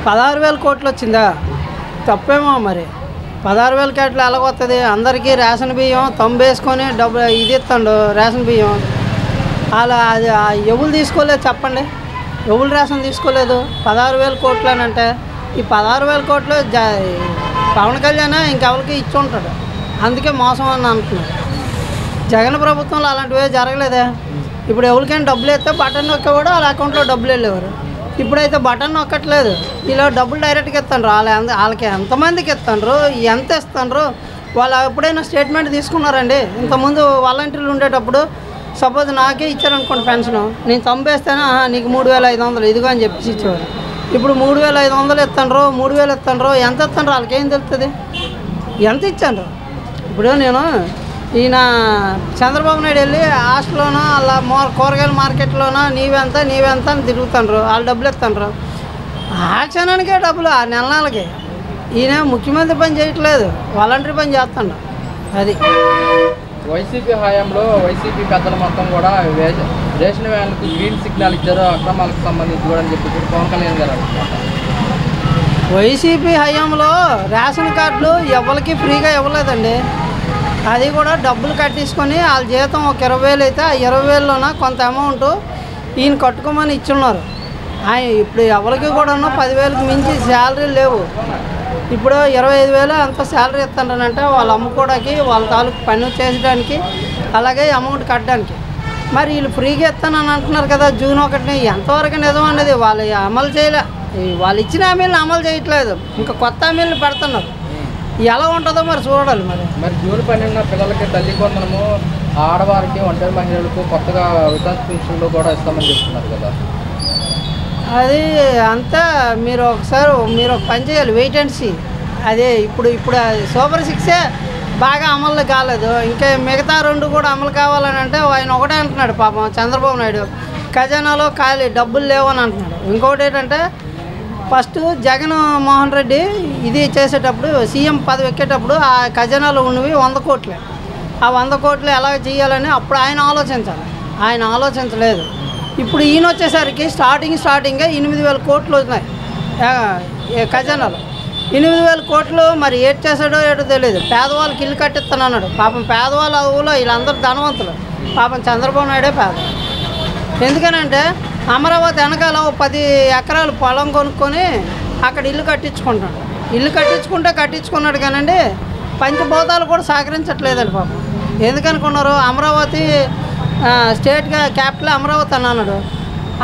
16,000 కోట్లు వచ్చిందా? తప్పేమో మరి. 16,000 కోట్లు ఎలాగొస్తుంది? అందరికీ రేషన్ బియ్యం తంబేసుకొని డబ్బు ఇది ఇస్తాడు రేషన్ బియ్యం. అలా అది ఎవరు తీసుకోలేదు చెప్పండి? ఎవరు రేషన్ తీసుకోలేదు? 16,000 కోట్లు అని అంటే ఈ 16,000 కోట్లు పవన్ కళ్యాణ్ ఇంకెవరికి ఇచ్చి ఉంటాడు, అందుకే మోసం అని అంటున్నాడు. జగన్ ప్రభుత్వంలో అలాంటివే జరగలేదే. ఇప్పుడు ఎవరికైనా డబ్బులు వేస్తే బటన్ నొక్కి కూడా వాళ్ళ అకౌంట్లో డబ్బులు వెళ్ళేవారు. ఇప్పుడైతే బటన్ నొక్కట్లేదు, ఇలా డబ్బులు డైరెక్ట్గా ఇస్తాండ్రు. వాళ్ళకి ఎంతమందికి ఇస్తాండ్రు, ఎంత ఇస్తాండ్రు? వాళ్ళు ఎప్పుడైనా స్టేట్మెంట్ తీసుకున్నారండి? ఇంతకుముందు వాలంటీర్లు ఉండేటప్పుడు సపోజ్ నాకే ఇచ్చారనుకోండి పెన్షను, నేను తంబేస్తేనే నీకు 3,500 ఇదిగో అని చెప్పేసి ఇచ్చేవారు. ఇప్పుడు 3,500 ఇస్తాండ్రు, 3,000 ఇస్తాండ్రు. ఎంత ఇస్తాండ్రు వాళ్ళకేం తెలుస్తుంది? ఎంత ఇచ్చాండ్రు? ఇప్పుడు నేను ఈయన చంద్రబాబు నాయుడు వెళ్ళి హాస్టల్లోనో అలా కూరగాయల మార్కెట్లోనో నీవెంత అని తిరుగుతాండ్రు, వాళ్ళు డబ్బులు ఇస్తాండ్రు. ఆ క్షణానికే డబ్బులు ఆ నెలకి. ఈయన ముఖ్యమంత్రి పని చేయట్లేదు, వాలంటరీ పని చేస్తాడు. అది వైసీపీ హయాంలో వైసీపీ పెద్దలు మొత్తం కూడా రేషన్ వ్యాన్లకు గ్రీన్ సిగ్నల్ ఇచ్చారు, అక్రమాలకు సంబంధించి కూడా అని చెప్పి పవన్ కళ్యాణ్ గారు అంటున్నారు. వైసీపీ హయాంలో రేషన్ కార్డులు ఎవరికి ఫ్రీగా ఇవ్వలేదండి. అది కూడా డబ్బులు కట్టించుకొని వాళ్ళ జీతం ఒక 20,000 అయితే ఆ 20,000లోన కొంత అమౌంట్ ఈయన కట్టుకోమని ఇచ్చున్నారు. ఇప్పుడు ఎవరికి కూడా 10,000కి మించి శాలరీ లేవు. ఇప్పుడు 25,000 అంత శాలరీ ఇస్తానంటే వాళ్ళు అమ్ముకోవడానికి, వాళ్ళ తాలూకు పని చేసడానికి, అలాగే అమౌంట్ కట్టడానికి. మరి వీళ్ళు ఫ్రీగా ఇస్తానని అంటున్నారు కదా జూన్ 1ని. ఎంతవరకు నిజం అనేది వాళ్ళు అమలు చేయలే. వాళ్ళు ఇచ్చిన హామీలను అమలు చేయట్లేదు, ఇంకా కొత్త హామీలను పెడుతున్నారు. ఎలా ఉంటుందో మరి చూడాలి. మరి జూన్ 12న పిల్లలకి తల్లి కొందరము, ఆడవారికి, ఒంటరి మహిళలకు కొత్తగా వికాస్ పెన్షన్లు కూడా ఇస్తామని చెప్తున్నారు కదా. అది అంతా మీరు ఒక పని చేయాలి, వెయిట్ అండ్ సీ. అదే ఇప్పుడు సూపర్ 6 బాగా అమలు కాలేదు, ఇంకా మిగతా 2 కూడా అమలు కావాలని అంటే ఆయన ఒకటే అంటున్నాడు పాపం చంద్రబాబు నాయుడు, ఖజానాలో ఖాళీ డబ్బులు లేవని అంటున్నాడు. ఇంకొకటి ఏంటంటే ఫస్ట్ జగన్మోహన్ రెడ్డి ఇది చేసేటప్పుడు సీఎం పదవి ఎక్కేటప్పుడు ఆ ఖజానాలో ఉన్నవి 100 కోట్లే. ఆ 100 కోట్లు ఎలా చేయాలని అప్పుడు ఆయన ఆలోచించాలి, ఆయన ఆలోచించలేదు. ఇప్పుడు ఈయన వచ్చేసరికి స్టార్టింగే 8,000 కోట్లు ఉన్నాయి ఖజానాలో. 8,000 కోట్లు మరి ఏటి చేశాడో ఏటో తెలియదు. పేదవాళ్ళకి ఇల్లు కట్టిస్తానన్నాడు. పాపం పేదవాళ్ళ ఊళ్ళో వీళ్ళందరూ ధనవంతులు, పాపం చంద్రబాబు నాయుడే పేద. ఎందుకనంటే అమరావతి వెనకాల 10 ఎకరాలు పొలం కొనుక్కొని అక్కడ ఇల్లు కట్టించుకుంటాడు. ఇల్లు కట్టించుకున్నాడు కానండి పంచభూతాలు కూడా సహకరించట్లేదండి పాపం. ఎందుకనుకున్నారు? అమరావతి స్టేట్గా క్యాపిటల్ అమరావతి అని అన్నాడు.